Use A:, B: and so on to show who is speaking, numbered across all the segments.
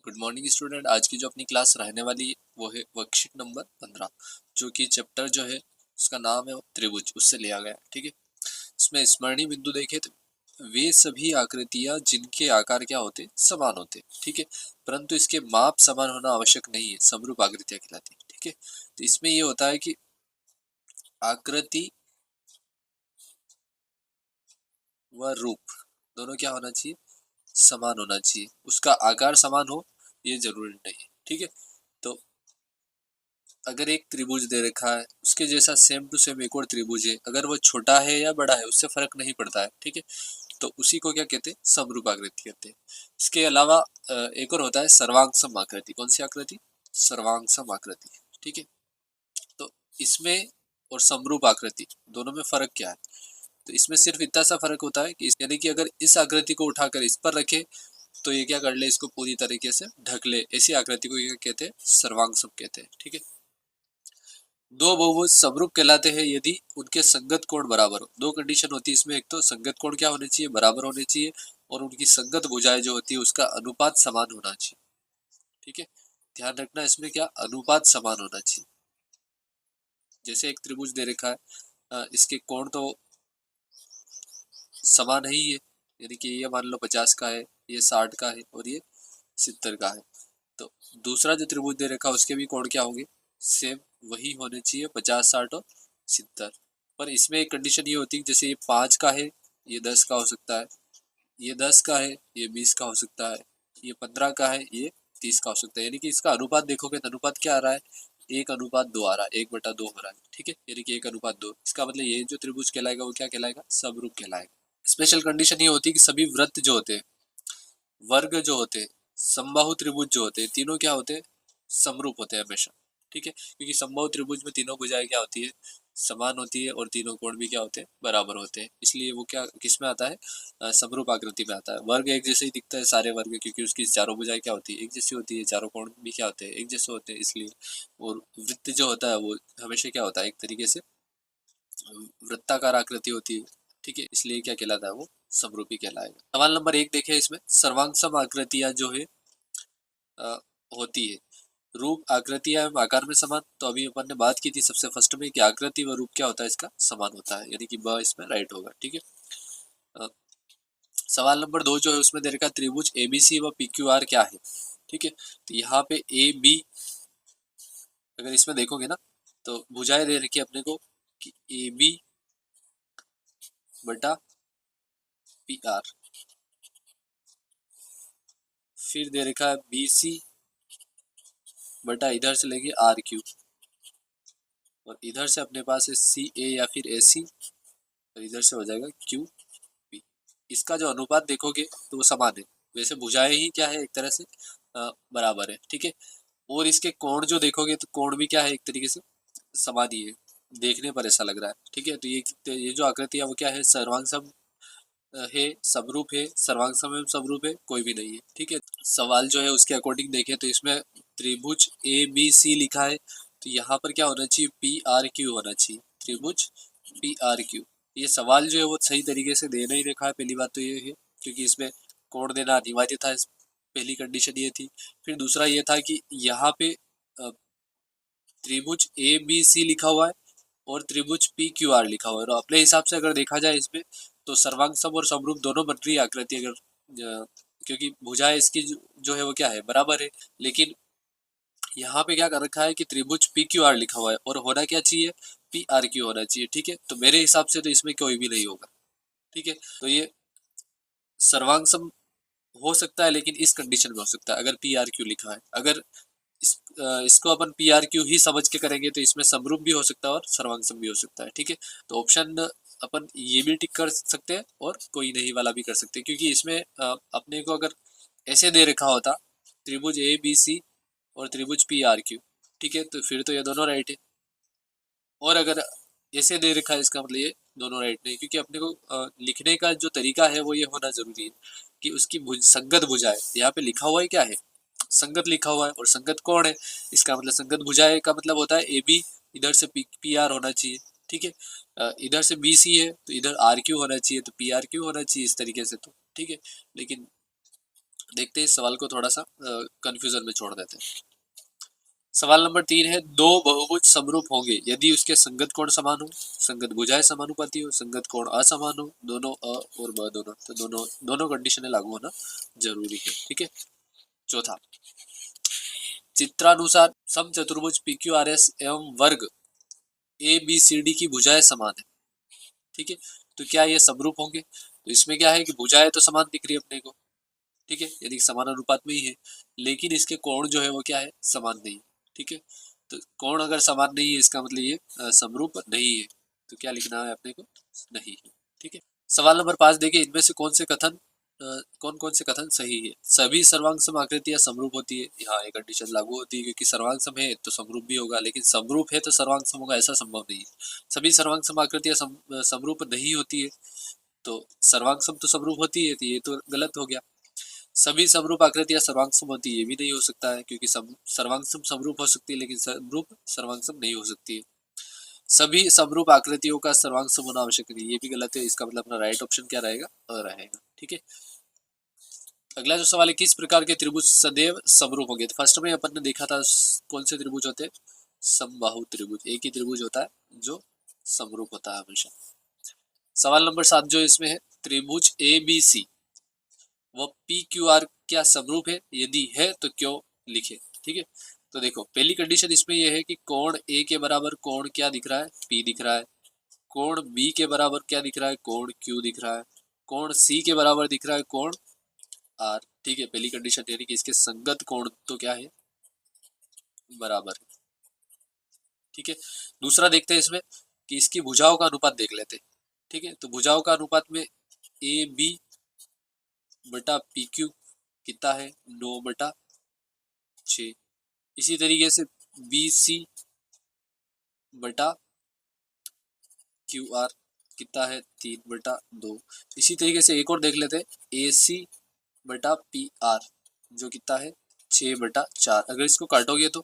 A: Good morning student. आज की जो अपनी क्लास रहने वाली है वो है वर्कशीट नंबर 15, जो कि चैप्टर जो है उसका नाम है त्रिभुज, उससे लिया गया है। ठीक है, इसमें स्मरणीय बिंदु देखे तो वे सभी आकृतियां जिनके आकार क्या होते समान होते। ठीक है, परंतु इसके माप समान होना आवश्यक नहीं है, समरूप आकृतियां कहलाती है। ठीक है, तो इसमें ये होता है कि आकृति व रूप दोनों क्या होना चाहिए, समान होना चाहिए। उसका आकार समान हो ये जरूरी नहीं। ठीक है, तो अगर एक त्रिभुज दे रखा है, उसके जैसा सेम टू सेम एक और त्रिभुज है, अगर वो छोटा है या बड़ा है उससे फर्क नहीं पड़ता है। ठीक है, तो उसी को क्या कहते हैं, समरूप आकृति कहते हैं। इसके अलावा एक और होता है सर्वांग आकृति। कौन सी आकृति, सर्वांग आकृति। ठीक है, तो इसमें और समरूप आकृति दोनों में फर्क क्या है, तो इसमें सिर्फ इतना सा फर्क होता है कि यानी कि अगर इस आकृति को उठाकर इस पर रखे तो ये क्या कर ले, इसको पूरी तरीके से ढक ले, ऐसी आकृति को क्या कहते हैं, सर्वांग कहते हैं। ठीक है, दो बहुभुज समरूप कहलाते हैं यदि उनके संगत कोण बराबर हो। दो कंडीशन होती है इसमें, एक तो संगत कोण क्या होने चाहिए, बराबर होने चाहिए, और उनकी संगत भुजाएं जो होती है उसका अनुपात समान होना चाहिए। ठीक है, ध्यान रखना इसमें क्या, अनुपात समान होना चाहिए। जैसे एक त्रिभुज दे रखा है, इसके कोण तो समान ही है, यानी कि ये मान लो 50 का है, ये 60 का है और ये 70 का है। तो दूसरा जो त्रिभुज दे रखा है उसके भी कोण क्या होंगे, सेम वही होने चाहिए, 50, 60 और 70। पर इसमें एक कंडीशन ये होती है, जैसे ये 5 का है, ये 10 का हो सकता है, ये 10 का है, ये 20 का हो सकता है, ये 15 का है, ये 30 का हो सकता है। यानी कि इसका अनुपात देखोगे तो अनुपात क्या आ रहा है, 1:2 आ रहा है, 1/2 हो रहा है। ठीक है, यानी कि 1:2। इसका मतलब ये जो त्रिभुज कहलाएगा वो क्या कहलाएगा, समरूप कहलाएगा। स्पेशल कंडीशन ये होती है कि सभी वृत्त जो होते हैं, वर्ग जो होते हैं, समबाहु त्रिभुज जो होते हैं, तीनों क्या होते हैं, समरूप होते हैं हमेशा। ठीक है, क्योंकि समबाहु त्रिभुज में तीनों भुजाएं क्या होती है, समान होती है, और तीनों कोण भी क्या होते हैं, बराबर होते हैं। इसलिए वो क्या किस में आता है, समरूप आकृति में आता है। वर्ग एक जैसे ही दिखता है सारे वर्ग, क्योंकि उसकी चारों भुजाएं क्या होती है, एक जैसी होती है, चारों कोण भी क्या होते हैं, एक जैसे होते हैं, इसलिए। और वृत्त जो होता है वो हमेशा क्या होता है, एक तरीके से वृत्ताकार आकृति होती है। ठीक है, इसलिए क्या कहलाता है, वो समरूपी कहलाएगा। सवाल नंबर 1 देखें, इसमें सर्वांग आकृतियां जो है होती है, रूप आकृतियां एवं आकार में समान। तो अभी अपन ने बात की थी सबसे फर्स्ट में कि आकृति व रूप क्या होता है, इसका समान होता है, यानी कि ब इसमें राइट होगा। ठीक है, अ, सवाल नंबर 2 जो है उसमें दे रखा त्रिभुज एबीसी व पीक्यूआर क्या है। ठीक है, तो यहाँ पे ए बी, अगर इसमें देखोगे ना तो भुजाएं दे रखी है अपने को कि ए बी बटा पी आर, फिर दे रखा है बी सी बटा इधर से लेके आर क्यू, और इधर से अपने पास है सी ए या फिर ए सी, और इधर से हो जाएगा क्यू पी। इसका जो अनुपात देखोगे तो वो समान है, वैसे भुजाएं ही क्या है, एक तरह से बराबर है। ठीक है, और इसके कोण जो देखोगे तो कोण भी क्या है, एक तरीके से समान ही है, देखने पर ऐसा लग रहा है। ठीक है, तो ये जो आकृति है वो क्या है, सर्वांग सम है, समरूप है, सर्वांग सम एवं समरूप है, कोई भी नहीं है। ठीक है, सवाल जो है उसके अकॉर्डिंग देखें तो इसमें त्रिभुज ए बी सी लिखा है, तो यहाँ पर क्या होना चाहिए, पी आर क्यू होना चाहिए, त्रिभुज पी आर क्यू। ये सवाल जो है वो सही तरीके से दे नहीं रखा है, पहली बात तो ये है, क्योंकि इसमें कोण देना अनिवार्य था, पहली कंडीशन ये थी। फिर दूसरा ये था कि यहाँ पे त्रिभुज ए बी सी लिखा हुआ है और त्रिभुज पी क्यू आर लिखा हुआ है, और अपने हिसाब से अगर देखा जाए इसमें तो सर्वांग सम और समरूप दोनों बन रही है आकृति, अगर क्योंकि भुजाएं इसकी जो है वो क्या है, बराबर है। लेकिन यहाँ पे क्या कर रखा है कि त्रिभुज पी क्यू आर लिखा हुआ है, और होना क्या चाहिए, पी आर क्यू होना चाहिए। ठीक है, तो मेरे हिसाब से तो इसमें कोई भी नहीं होगा। ठीक है, तो ये सर्वांग सम हो सकता है, लेकिन इस कंडीशन में हो सकता है अगर पी आर क्यू लिखा है। अगर इसको अपन पी आर क्यू ही समझ के करेंगे तो इसमें समरूप भी हो सकता है और सर्वांग भी हो सकता है। ठीक है, तो ऑप्शन अपन ये भी टिक कर सकते हैं और कोई नहीं वाला भी कर सकते हैं, क्योंकि इसमें अपने को अगर ऐसे दे रखा होता त्रिभुज ए बी सी और त्रिभुज पी आर क्यू, ठीक है, तो फिर तो ये दोनों राइट है। और अगर ऐसे दे रखा है इसका मतलब ये दोनों राइट नहीं, क्योंकि अपने को लिखने का जो तरीका है वो ये होना जरूरी है कि उसकी संगत भुजाएं, यहाँ पे लिखा हुआ है क्या है, संगत लिखा हुआ है, और संगत कौन है, इसका मतलब संगत भुजाएं का मतलब होता है ए बी, इधर से पी आर होना चाहिए। ठीक है, इधर से बी सी है तो इधर आर क्यू होना चाहिए, तो पी आर क्यू होना चाहिए, इस तरीके से। तो ठीक है, लेकिन देखते हैं इस सवाल को, थोड़ा सा कंफ्यूजन में छोड़ देते हैं। सवाल नंबर 3 है, दो बहुभुज समरूप होंगे यदि उसके संगत कोण समान हो, संगत भुजाएं समानुपाती हो, संगत कोण असमान हो, दोनों अ और ब दोनों, तो दोनों दोनों कंडीशनें लागू होना जरूरी है। ठीक है। चौथा, चित्रानुसार समचतुर्भुज PQRS एवं वर्ग ABCD की भुजाएं समान है। ठीक है, तो क्या ये समरूप होंगे? तो इसमें क्या है कि भुजाएं तो समान दिख रही है अपने को, ठीक है, यानी समान अनुपात में ही है, लेकिन इसके कोण जो है वो क्या है, समान नहीं। ठीक है, तो कोण अगर समान नहीं है इसका मतलब ये समरूप नहीं है, तो क्या लिखना है अपने को, नहीं है। ठीक है। सवाल नंबर 5 देखिए, इनमें से कौन कौन से कथन सही है? सभी सर्वांग सम आकृतियां समरूप होती है, यहाँ एक कंडीशन लागू होती है, क्योंकि सर्वांग सम है तो समरूप भी होगा, लेकिन समरूप है तो सर्वांग सम होगा ऐसा संभव नहीं है। सभी सर्वांग सम आकृतियां समरूप नहीं होती है, तो सर्वांग सम तो समरूप होती है, तो ये तो गलत हो गया। सभी समरूप आकृतियां सर्वांग सम होती है, ये भी नहीं हो सकता है, क्योंकि सर्वांग सम समरूप हो सकती है लेकिन समरूप सर्वांग सम नहीं हो सकती है। सभी समरूप आकृतियों का सर्वांग सम होना आवश्यक नहीं, ये भी गलत है, इसका मतलब अपना राइट ऑप्शन क्या रहेगा, रहेगा। ठीक है। अगला जो सवाल है, किस प्रकार के त्रिभुज सदैव समरूप होंगे? तो फर्स्ट में अपन ने देखा था कौन से त्रिभुज होते हैं, समबाहु त्रिभुज, एक ही त्रिभुज होता है जो समरूप होता है हमेशा। सवाल नंबर 7 जो इसमें है, त्रिभुज ABC व PQR क्या समरूप है, यदि है तो क्यों, लिखे। ठीक है, तो देखो पहली कंडीशन इसमें यह है कि कोण A के बराबर कोण क्या दिख रहा है, P दिख रहा है। कोण B के बराबर क्या दिख रहा है, कोण Q दिख रहा है। कोण C के बराबर दिख रहा है कोण R। ठीक है, पहली कंडीशन यानी कि इसके संगत कोण तो क्या है, बराबर है। ठीक है, दूसरा देखते हैं इसमें कि इसकी भुजाओं का अनुपात देख लेते हैं। ठीक है, तो भुजाओं का अनुपात में AB बटा PQ कितना है, 9/6। इसी तरीके से BC बटा QR कितना है, 3/2। इसी तरीके से एक और देख लेते हैं, AC बटा PR जो कितना है, 6/4। अगर इसको काटोगे तो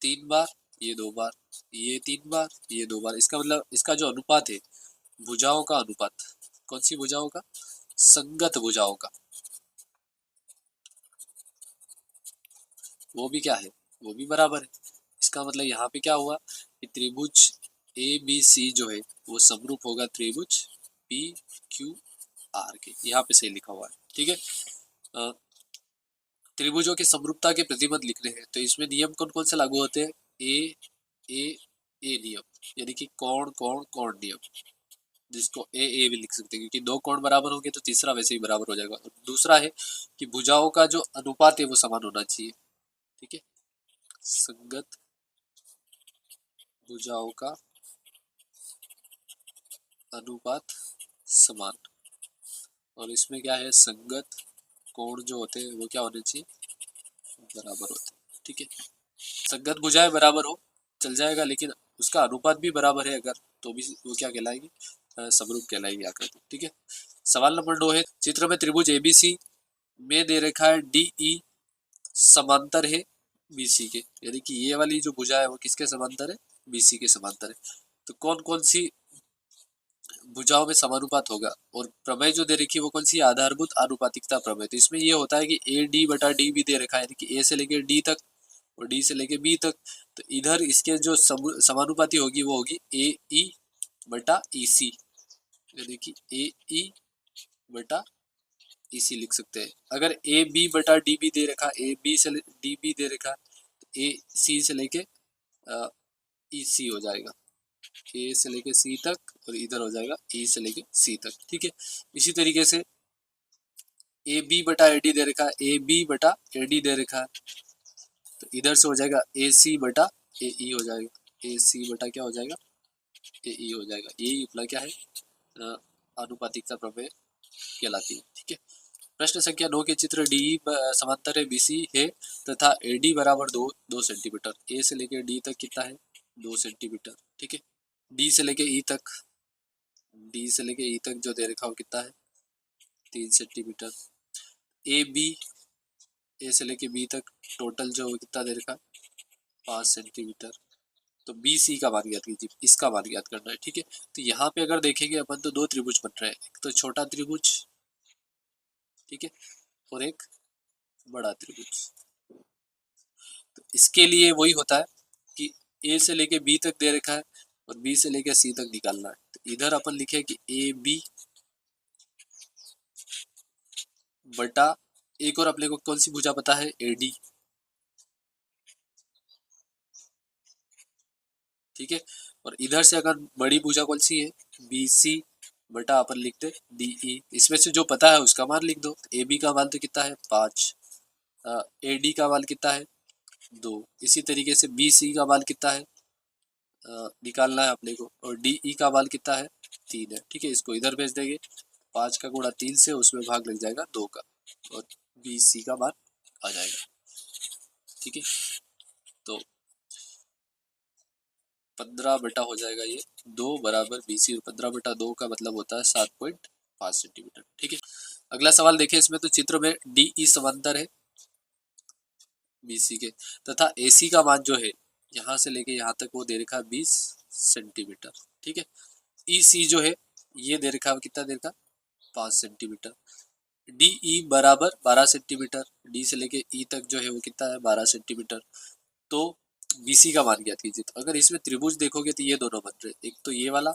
A: 3 बार, ये 2 बार, ये 3 बार, ये 2 बार, इसका मतलब इसका जो अनुपात है, भुजाओं का अनुपात, कौन सी भुजाओं का, संगत भुजाओं का, वो भी क्या है, वो भी बराबर है। इसका मतलब यहाँ पे क्या हुआ कि त्रिभुज ABC जो है वो समरूप होगा त्रिभुज PQR के, यहाँ पे सही लिखा हुआ है। ठीक है, त्रिभुजों की समरूपता के प्रतिबंध लिखने हैं, तो इसमें नियम कौन कौन से लागू होते हैं, ए नियम, यानी कि कोण कोण कोण नियम, जिसको ए भी लिख सकते हैं, क्योंकि दो कोण बराबर होंगे तो तीसरा वैसे ही बराबर हो जाएगा। दूसरा है कि भुजाओं का जो अनुपात है वो समान होना चाहिए। ठीक है, संगत भुजाओं का अनुपात समान, और इसमें क्या है, संगत कोण जो होते हैं वो क्या होने चाहिए, बराबर होते हैं। ठीक है, संगत भुजाएं बराबर हो चल जाएगा, लेकिन उसका अनुपात भी बराबर है अगर, तो भी वो क्या कहलाएगी, समरूप कहलाएगी आकृति। ठीक है। सवाल नंबर 9 है, चित्र में त्रिभुज ABC में दे रखा है DE समांतर है BC के, यानी कि ये वाली जो भुजा है वो किसके समांतर है, BC के समांतर है। तो कौन कौन सी भुजाओं में समानुपात होगा, और प्रमेय जो दे रखी है वो कौन सी, आधारभूत आनुपातिकता प्रमेय। तो इसमें ये होता है कि AD बटा D भी दे रखा है, यानी कि A से लेकर D तक और D से लेकर B तक, तो इधर इसके जो समानुपाती होगी वो होगी AE बटा EC, यानी कि AE बटा EC लिख सकते हैं। अगर AB बटा DB दे रखा, AB से DB दे रखा, तो AC से लेके EC हो जाएगा, A से लेके C तक, और इधर हो जाएगा E से लेके C तक। ठीक है, इसी तरीके से AB बटा AD दे रखा है, AB बटा AD दे रखा है, तो इधर से हो जाएगा AC बटा AE हो जाएगा, AC बटा क्या हो जाएगा, AE हो जाएगा। यही अपना क्या है, आनुपातिकता प्रमेय कहलाती है। ठीक है, प्रश्न संख्या 9 के चित्र DE समांतर है BC है तथा AD बराबर 2 सेंटीमीटर, A से लेके D तक कितना है, 2 सेंटीमीटर। ठीक है, D से लेके E तक, D से लेके E तक जो दे रखा हो कितना है, 3 सेंटीमीटर। A से लेके B तक टोटल जो कितना दे रखा, 5 सेंटीमीटर। तो BC का मान ज्ञात कीजिए, इसका मान ज्ञात करना है। ठीक है, तो यहाँ पे अगर देखेंगे अपन तो दो त्रिभुज बन रहे हैं, एक तो छोटा त्रिभुज, ठीक है, और एक बड़ा त्रिभुज। तो इसके लिए वही होता है कि ए से लेके बी तक दे रखा है और बी से लेके सी तक निकालना है। तो इधर अपन लिखे कि ए बी बटा, एक और अपने को कौन सी भुजा पता है, ए डी। ठीक है, और इधर से अगर बड़ी भुजा कौन सी है, बी सी बटा अपन लिखते डी ई। इसमें से जो पता है उसका मान लिख दो। ए बी का मान तो कितना है 5, ए डी का मान कितना है 2। इसी तरीके से बी सी का मान कितना है निकालना है अपने को, और डी ई का मान कितना है 3 है। ठीक है, इसको इधर भेज देंगे, 5 का गुणा 3 से उसमें भाग लग जाएगा 2 का, और बी सी का मान आ जाएगा। ठीक है, तो 15 बटा हो जाएगा ये 2 बराबर बी सी, और 15 बटा 2 का मतलब होता है 7.5 सेंटीमीटर। ठीक है, अगला सवाल देखें। इसमें तो चित्र में डी ई समांतर है बी सी के, तथा ए सी का मान जो है यहाँ से लेके यहाँ तक वो दे रखा है 20 सेंटीमीटर। ठीक है, ई सी जो है ये दे रखा है कितना दे रखा, 5 सेंटीमीटर। डी ई बराबर 12 सेंटीमीटर, डी से लेके ई तक जो है वो कितना है 12 सेंटीमीटर। तो बीसी का मान ज्ञात कीजिए। तो अगर इसमें त्रिभुज देखोगे तो ये दोनों बन रहे, एक तो ये वाला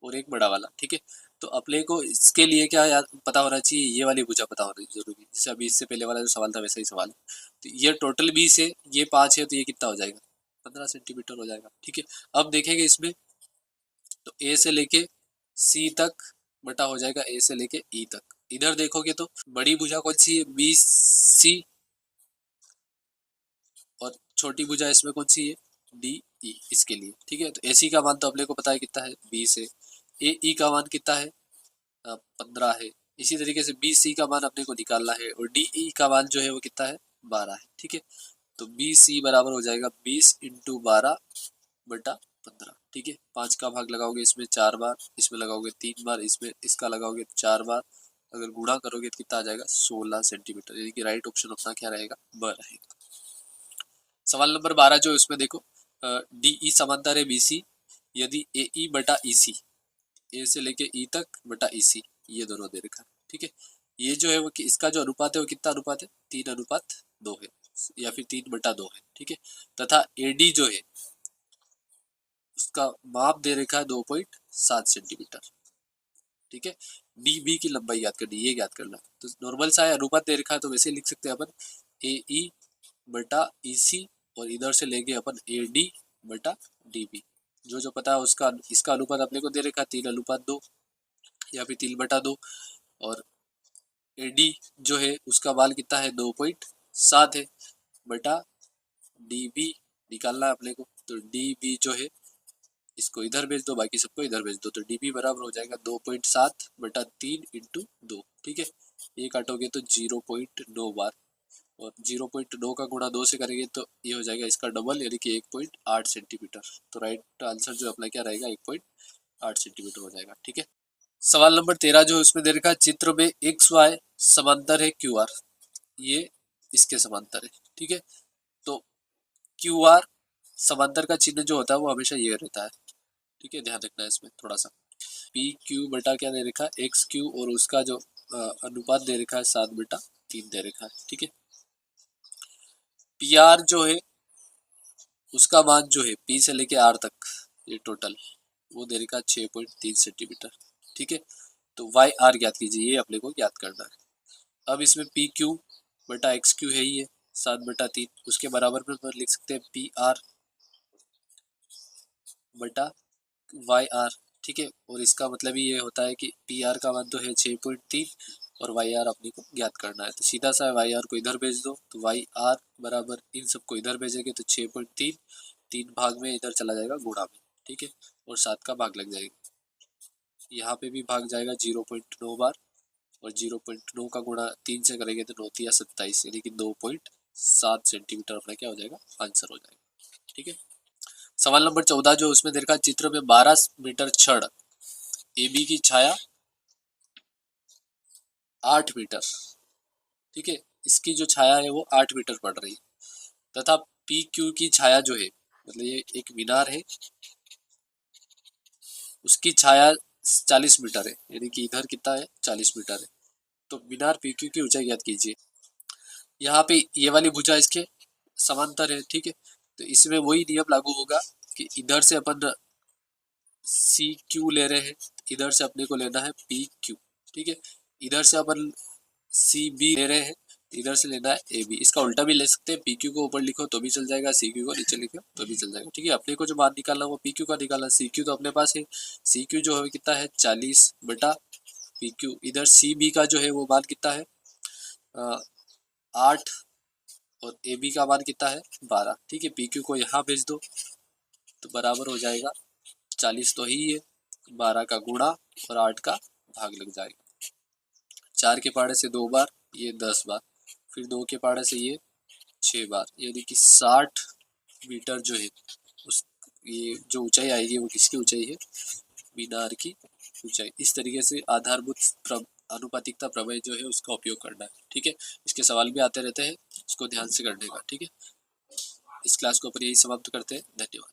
A: और एक बड़ा वाला। ठीक है, तो अपने को इसके लिए क्या याद पता होना चाहिए, ये वाली भुजा पता होना जरूरी। जैसे अभी इससे पहले वाला जो सवाल था वैसा ही सवाल है। तो ये टोटल 20 है, ये 5 है, तो ये कितना हो जाएगा 15 सेंटीमीटर हो जाएगा। ठीक है, अब देखेंगे इसमें तो ए से लेके सी तक बटा हो जाएगा ए से लेके ई तक। इधर देखोगे तो बड़ी भुजा कौन सी है, बी सी, और छोटी भुजा इसमें कौन सी है, डी ई इसके लिए। ठीक है, तो ए सी का मान तो अपने को पता है कितना है 20 है, ए ई का मान कितना है 15 है। इसी तरीके से बी सी का मान अपने को निकालना है, और डी ई का मान जो है वो कितना है 12 है। ठीक है, तो बी सी बराबर हो जाएगा 20 इंटू 12 बटा 15। ठीक है, 5 का भाग लगाओगे इसमें 4 बार, इसमें लगाओगे 3 बार, इसमें इसका लगाओगे 4 बार, अगर गुणा करोगे तो कितना आ जाएगा 16 सेंटीमीटर। यानी कि राइट ऑप्शन अपना क्या रहेगा, ब रहेगा। सवाल नंबर 12 जो है उसमें देखो डी ई समांतर है बी सी, यदि ए ई बटा ई सी, ए से लेके ई तक बटा ई सी, ये दोनों दे रखा है। ठीक है, ये जो है वो इसका जो अनुपात है वो कितना अनुपात है 3:2 है, या फिर 3/2 है। ठीक है, तथा ए डी जो है उसका माप दे रखा है 2.7 सेंटीमीटर। ठीक है, डी बी की लंबाई याद करनी, ये याद करना। तो नॉर्मल सा है, अनुपात दे रखा है तो वैसे लिख सकते हैं अपन ए ई बटा ई सी, और इधर से लेंगे अपन ए डी बटा डी बी। जो जो पता है उसका, इसका अनुपात अपने को दे रखा है 3:2 या फिर 3/2, और ए डी जो है उसका मान कितना है 2.7 है, बटा डी बी निकालना है अपने को। तो डी बी जो है इसको इधर भेज दो, बाकी सबको इधर भेज दो, तो डी बी बराबर हो जाएगा 2.7 बटा 3 इंटू 2। ठीक है, ये काटोगे तो 0.9 बार, और 0.9 का गुणा 2 से करेंगे तो ये हो जाएगा इसका डबल, यानी कि 1.8 सेंटीमीटर। तो राइट आंसर जो अपना क्या रहेगा 1.8 सेंटीमीटर हो जाएगा। ठीक है, सवाल नंबर 13 जो इसमें दे रखा है, चित्र में एक्स वाई समांतर है क्यू आर, ये इसके समांतर है। ठीक है, तो क्यू आर समांतर का चिन्ह जो होता है वो हमेशा ये रहता है। ठीक है, ध्यान रखना है इसमें थोड़ा सा। पी क्यू बटा क्या दे रखा है एक्स क्यू, और उसका जो अनुपात दे रखा है 7/3 दे रखा है। ठीक है, पी आर जो है उसका मान जो है पी से लेके आर तक ये टोटल वो दे रखा है 6.3 सेंटीमीटर। ठीक है, तो वाई आर ज्ञात कीजिए, ये अपने को ज्ञात करना है। अब इसमें पी क्यू बटा एक्स क्यू है ही है 7/3, उसके बराबर में लिख सकते हैं पी आर बटा वाई आर। ठीक है, और इसका मतलब ही ये होता है कि पी आर का मान तो है 6.3 और वाई आर अपने को ज्ञात करना है। तो सीधा सा वाई आर को इधर भेज दो, तो वाई आर बराबर इन सबको इधर भेजेंगे तो 6.3 3 भाग में इधर चला जाएगा गुणा में। ठीक है, और 7 का भाग लग जाएगा, यहाँ पे भी भाग जाएगा 0.9 बार, और 0.9 का गुणा 3 से करेंगे तो 9 या 27, यानी कि 2.7 सेंटीमीटर अपना क्या हो जाएगा आंसर हो जाएगा। ठीक है, सवाल नंबर 14 जो उसमें देखा चित्र में 12 मीटर छड़ ए बी की छाया 8 मीटर। ठीक है, इसकी जो छाया है वो 8 मीटर पड़ रही है, तथा पी क्यू की छाया जो है, मतलब ये एक मीनार है, उसकी छाया 40 मीटर है, यानी कि इधर कितना है 40 मीटर है। तो मीनार PQ की ऊंचाई ज्ञात कीजिए। यहाँ पे ये वाली भुजा इसके समांतर है, ठीक है। तो इसमें वही नियम लागू होगा कि इधर से अपन CQ ले रहे हैं, इधर से अपने को लेना है PQ, ठीक है। इधर से अपन CB ले रहे हैं, इधर से लेना है AB। इसका उल्टा भी ले सकते हैं, PQ को ऊपर लिखो तो भी चल जाएगा, CQ को नीचे लिखो तो भी चल जाएगा, ठीक है। अपने को जो मान निकालना वो PQ का निकालना, CQ तो अपने पास है। CQ जो है कितना है 40/PQ। इधर CB का जो है वो मान कितना है 8 और AB का मान कितना है 12, ठीक है। PQ को यहाँ भेज दो तो बराबर हो जाएगा 40 तो ही है, 12 का गुणा और 8 का भाग लग जाएगा। 4 के पहाड़े से 2 बार, ये 10 बार, फिर 2 के पहाड़े से ये 6 बार, यानी कि 60 मीटर जो है उस ये जो ऊंचाई आएगी वो किसकी ऊंचाई है, मीनार की ऊंचाई। इस तरीके से आधारभूत अनुपातिकता प्रमेय जो है उसका उपयोग करना है, ठीक है। इसके सवाल भी आते रहते हैं, उसको ध्यान से करने का, ठीक है। इस क्लास को अपन यही समाप्त करते हैं। धन्यवाद।